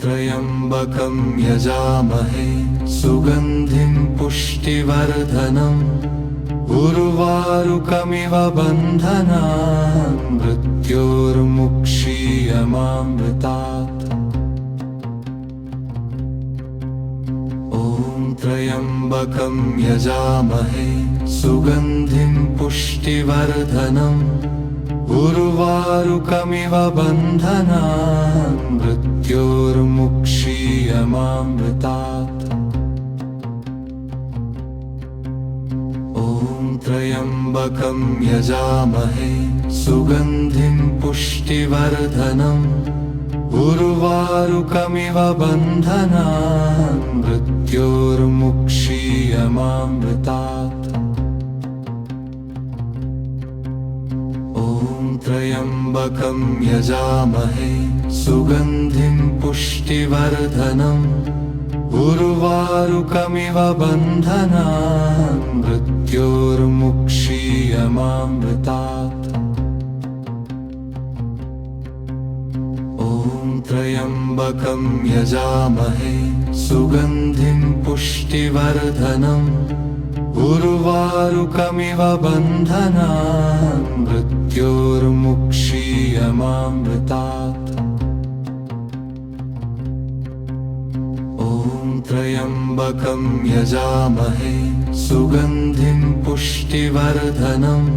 त्र्यम्बकं यजामहे सुगन्धिं पुष्टिवर्धनम् उर्वारुकमिव बन्धनान् मृत्योर्मुक्षीयमामृतात्। ॐ त्र्यम्बकं यजामहे सुगन्धिं पुष्टिवर्धनम् उर्वारुकमिव बन्धनान् मृत्योर्मुक्षीयमामृतात्। ॐ त्र्यम्बकं यजामहे सुगन्धिं पुष्टिवर्धनम् उर्वारुकमिव बन्धनान् मृत्योर्मुक्षीयमामृतात्। ॐ त्र्यम्बकं यजामहे सुगन्धिं पुष्टिवर्धनम् उर्वारुकमिव बन्धनान् मृत्योर्मुक्षीयमामृतात्। ॐ त्र्यम्बकं यजामहे सुगन्धिं पुष्टिवर्धनम् उर्वारुकमिव बन्धनान् मृत्योर्मुक्षीयमामृतात्। ॐ त्र्यम्बकं यजामहे सुगन्धिं पुष्टिवर्धनम्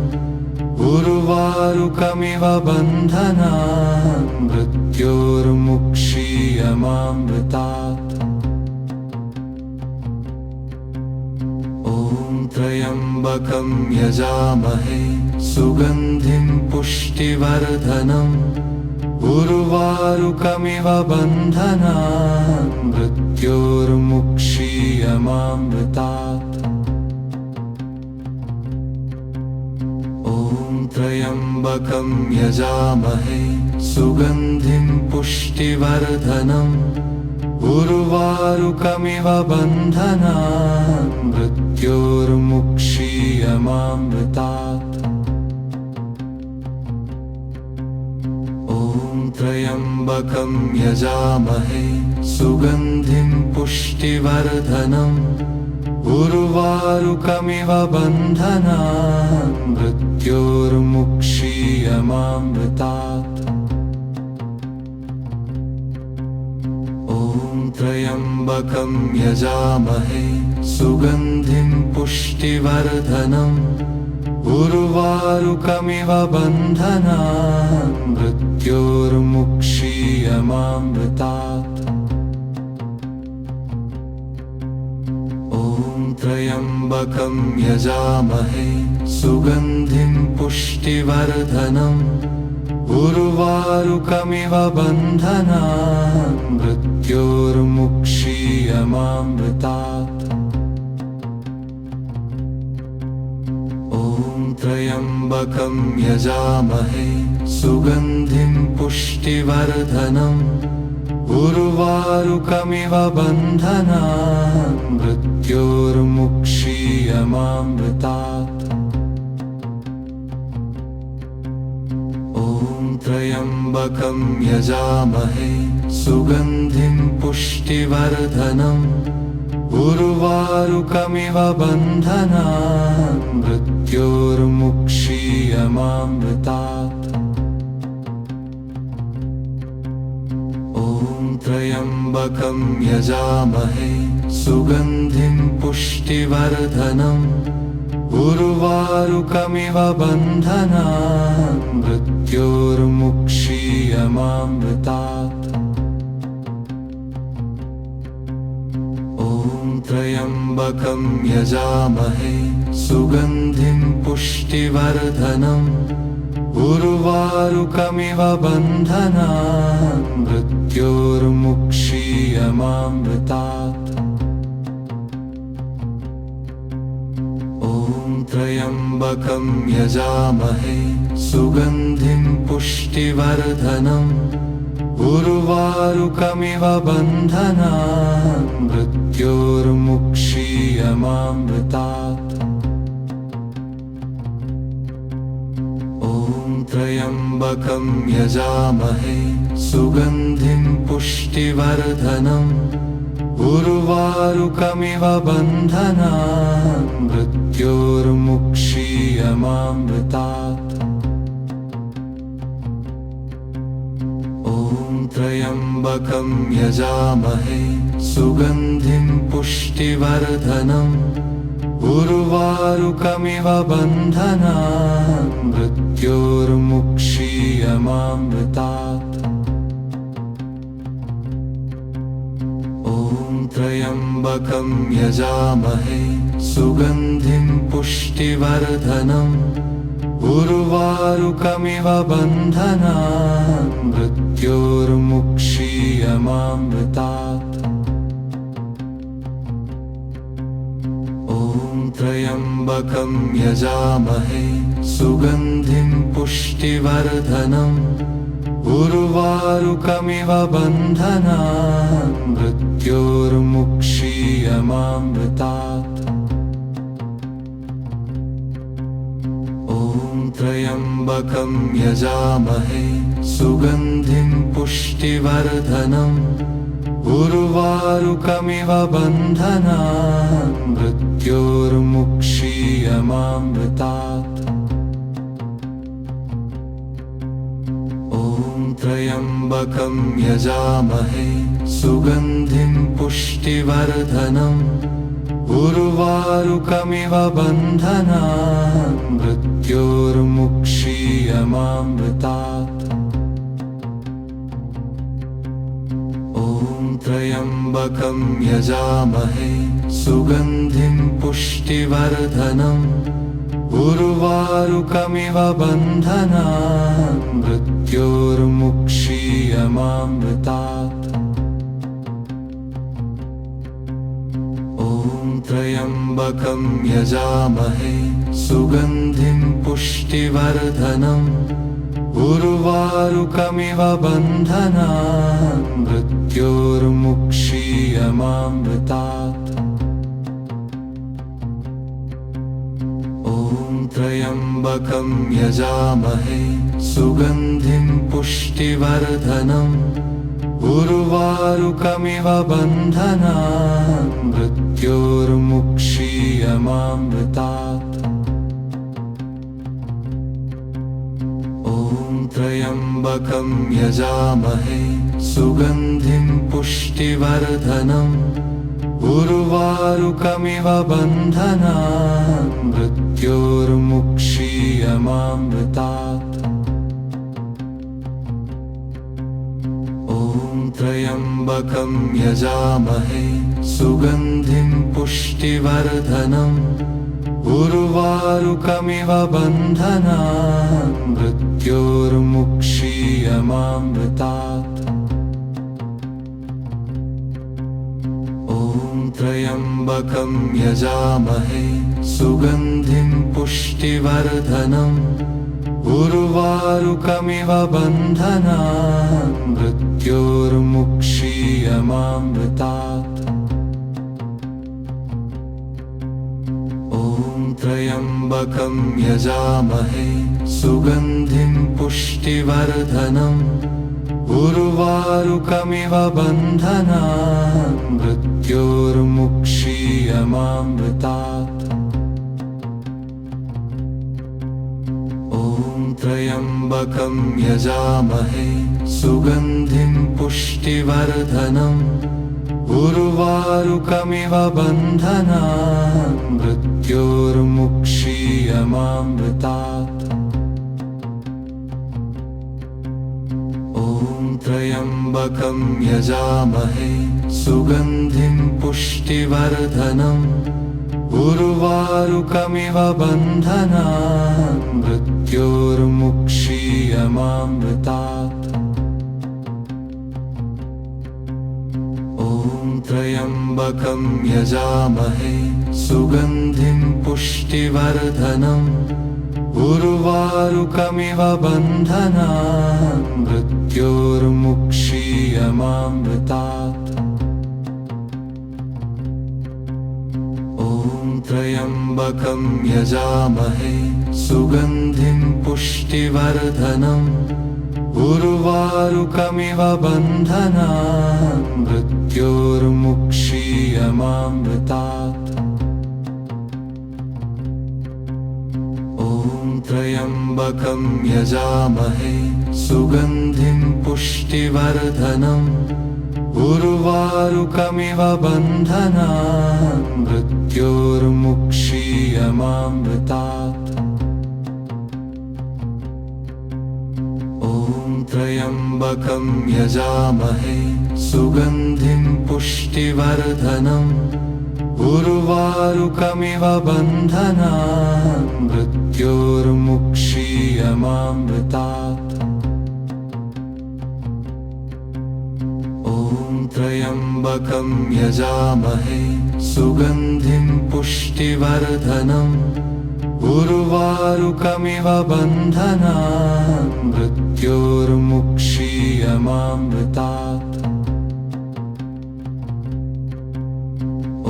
उर्वारुकमिव बन्धनान् मृत्योर्मुक्षीयमामृतात्। ॐ त्र्यम्बकं यजामहे सुगन्धिं पुष्टिवर्धनम् उर्वारुकमिव बन्धनान् मृत्योर्मुक्षीयमामृतात्। ॐ त्र्यम्बकं यजामहे सुगन्धिं पुष्टिवर्धनम् उर्वारुकमिव बन्धनान् मृत्योर्मुक्षीयमामृतात्। ॐ त्र्यम्बकं यजामहे सुगन्धिं पुष्टिवर्धनम् उर्वारुकमिव बन्धनान् मृत्योर्मुक्षीयमामृतात्। ॐ त्र्यम्बकं यजामहे सुगन्धिं पुष्टिवर्धनम् उर्वारुकमिव बन्धनान् मृत्योर्मुक्षीयमामृतात्। ॐ त्र्यम्बकं यजामहे सुगन्धिं पुष्टिवर्धनम् उर्वारुकमिव बन्धनान् मृत्योर्मुक्षीयमामृतात्। ॐ त्र्यम्बकं यजामहे सुगन्धिं पुष्टिवर्धनम् उर्वारुकमिव बन्धनान् मृत्योर्मुक्षीयमामृतात्। ॐ त्र्यम्बकं यजामहे सुगन्धिं पुष्टिवर्धनम् उर्वारुकमिव बन्धनान् मृत्योर्मुक्षीयमामृतात्। ॐ त्र्यम्बकं यजामहे सुगन्धिं पुष्टिवर्धनम् उर्वारुकमिव बन्धनान् मृत्योर्मुक्षीयमामृतात्। ॐ ॐ त्र्यम्बकं यजामहे सुगन्धिं पुष्टिवर्धनम् उर्वारुकमिव बन्धनान् मृत्योर्मुक्षीयमामृतात् ॐ त्र्यम्बकं यजामहे सुगन्धिं पुष्टिवर्धनम् उर्वारुकमिव बन्धनान् मृत्योर्मुक्षीयमामृतात् ॐ त्र्यम्बकं यजामहे सुगन्धिं पुष्टिवर्धनम् उर्वारुकमिव बन्धनान् मृत्योर्मुक्षीयमामृतात् ॐ त्र्यम्बकं यजामहे सुगन्धिं पुष्टिवर्धनम् उर्वारुकमिव बन्धनान् मृत्योर्मुक्षीयमामृतात् ॐ त्र्यम्बकं यजामहे सुगन्धिं पुष्टिवर्धनम् उर्वारुकमिव बन्धनान् मृत्योर्मुक्षीयमामृतात् ॐ त्र्यम्बकं यजामहे सुगन्धिं पुष्टिवर्धनम् उर्वारुकमिव बन्धनान् मृत्योर्मुक्षीयमामृतात् ॐ त्र्यम्बकं यजामहे सुगन्धिं पुष्टिवर्धनम् उर्वारुकमिव बन्धनान् मृत्योर्मुक्षीयमामृतात् ॐ त्र्यम्बकं यजामहे सुगन्धिं पुष्टिवर्धनम् उर्वारुकमिव बन्धनान् मृत्योर्मुक्षीयमामृतात् ॐ त्र्यम्बकं यजामहे सुगन्धिं पुष्टिवर्धनम् उर्वारुकमिव बन्धनान् मृत्योर्मुक्षीयमामृतात् ॐ त्र्यम्बकं यजामहे सुगन्धिं पुष्टिवर्धनम् उर्वारुकमिव बन्धनान् मृत्योर्मुक्षीयमामृतात् ॐ त्र्यम्बकं यजामहे सुगन्धिं पुष्टिवर्धनम् उर्वारुकमिव बन्धनान् मृत्योर्मुक्षीयमामृतात् ॐ त्र्यम्बकं यजामहे सुगन्धिं पुष्टिवर्धनम् उर्वारुकमिव बन्धनान् मृत्योर्मुक्षीयमामृतात् ॐ त्र्यम्बकं यजामहे सुगन्धिं पुष्टिवर्धनम् उर्वारुकमिव बन्धनान् मृत्योर्मुक्षीयमामृतात् ॐ त्र्यम्बकं यजामहे सुगन्धिं पुष्टिवर्धनम् उर्वारुकमिव बन्धनान् मृत्योर्मुक्षीयमामृतात् ॐ त्र्यम्बकं यजामहे सुगन्धिं पुष्टिवर्धनम् उर्वारुकमिव बन्धनान् मृत्योर्मुक्षीयमामृतात् ॐ त्र्यम्बकं यजामहे सुगन्धिं पुष्टिवर्धनम् उर्वारुकमिव बन्धनान् मृत्योर्मुक्षीयमामृतात् ॐ त्र्यम्बकं यजामहे सुगन्धिं पुष्टिवर्धनम् पुष्टिवर्धनम् उर्वारुकमिव बन्धनान् मृत्योर्मुक्षीयमामृतात्। ॐ त्र्यम्बकं यजामहे सुगन्धिं पुष्टिवर्धनम् उर्वारुकमिव बन्धनान् मृत्योर्मुक्षीयमामृतात्। ॐ त्र्यम्बकं यजामहे सुगन्धिं पुष्टिवर्धनम् उर्वारुकमिव बन्धनान् मृत्योर्मुक्षीयमामृतात्। ॐ त्र्यम्बकं यजामहे सुगन्धिं पुष्टिवर्धनम् उर्वारुकमिव बन्धनान् मृत्योर्मुक्षीयमामृतात्। ॐ त्र्यम्बकं यजामहे सुगन्धिं पुष्टिवर्धनम् उर्वारुकमिव बन्धनान् मृत्योर्मुक्षीयमामृतात्। ॐ त्र्यम्बकं यजामहे सुगन्धिं पुष्टिवर्धनम् उर्वारुकमिव बन्धनान् मृत्योर्मुक्षीयमामृतात्।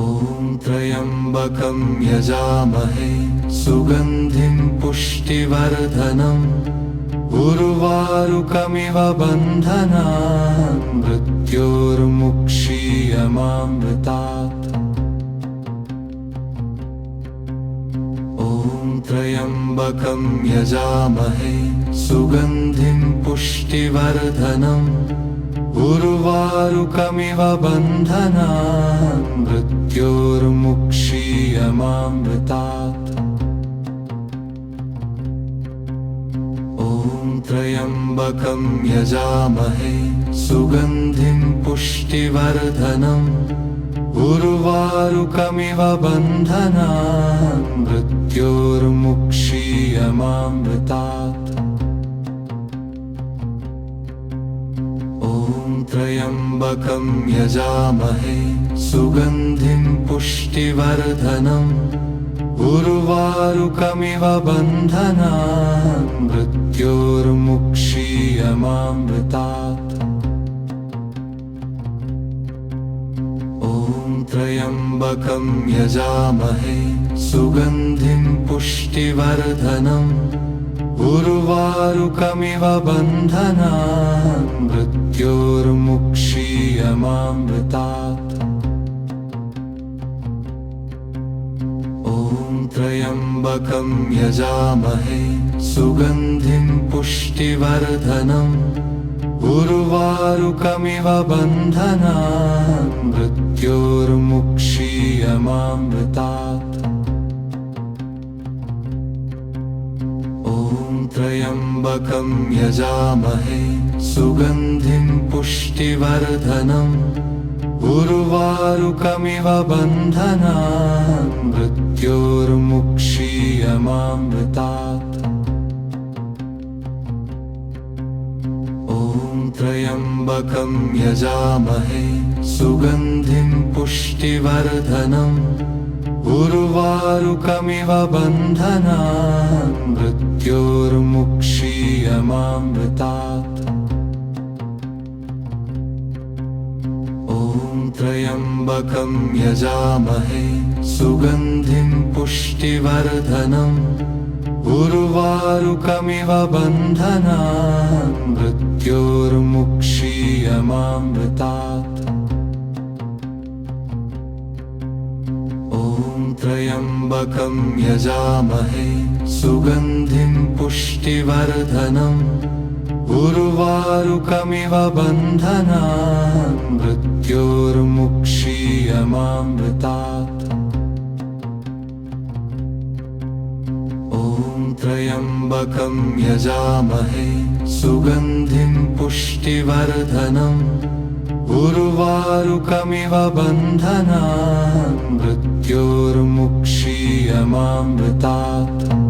ॐ त्र्यम्बकं यजामहे सुगन्धिं पुष्टिवर्धनम् उर्वारुकमिव बन्धनान् मृत्योर्मुक्षीयमामृतात्। ॐ त्र्यम्बकं यजामहे सुगन्धिं पुष्टिवर्धनम् उर्वारुकमिव बन्धनान् मृत्योर्मुक्षीयमामृतात्। ॐ त्र्यम्बकं यजामहे सुगन्धिं पुष्टिवर्धनम् उर्वारुकमिव बन्धनान् मृत्योर्मुक्षीयमामृतात्। ॐ त्र्यम्बकं यजामहे सुगन्धिं पुष्टिवर्धनम् उर्वारुकमिव बन्धनान् मृत्योर्मुक्षीयमामृतात्। ॐ त्र्यम्बकं यजामहे सुगन्धिं पुष्टिवर्धनम् उर्वारुकमिव बन्धनान् मृत्योर्मुक्षीयमामृतात्। ॐ त्र्यम्बकं यजामहे सुगन्धिं पुष्टिवर्धनम् उर्वारुकमिव बन्धनान् मृत्योर्मुक्षीयमामृतात्। ॐ त्र्यम्बकं यजामहे सुगन्धिं पुष्टिवर्धनम् उर्वारुकमिव बन्धनान् मृत्योर्मुक्षीयमामृतात्। ॐ त्र्यम्बकं यजामहे सुगन्धिं पुष्टिवर्धनम् उर्वारुकमिव बन्धनान् मृत्योर्मुक्षीयमामृतात्। ॐ त्र्यम्बकं यजामहे सुगन्धिं पुष्टिवर्धनम् उर्वारुकमिव बन्धनान् मृत्योर्मुक्षीयमामृतात्। ॐ त्र्यम्बकं यजामहे सुगन्धिं पुष्टिवर्धनम् उर्वारुकमिव बन्धनान् मृत्योर्मुक्षीयमामृतात्। ॐ त्र्यम्बकं यजामहे सुगन्धिं पुष्टिवर्धनम् उर्वारुकमिव बन्धनान् नित्यमामृतात्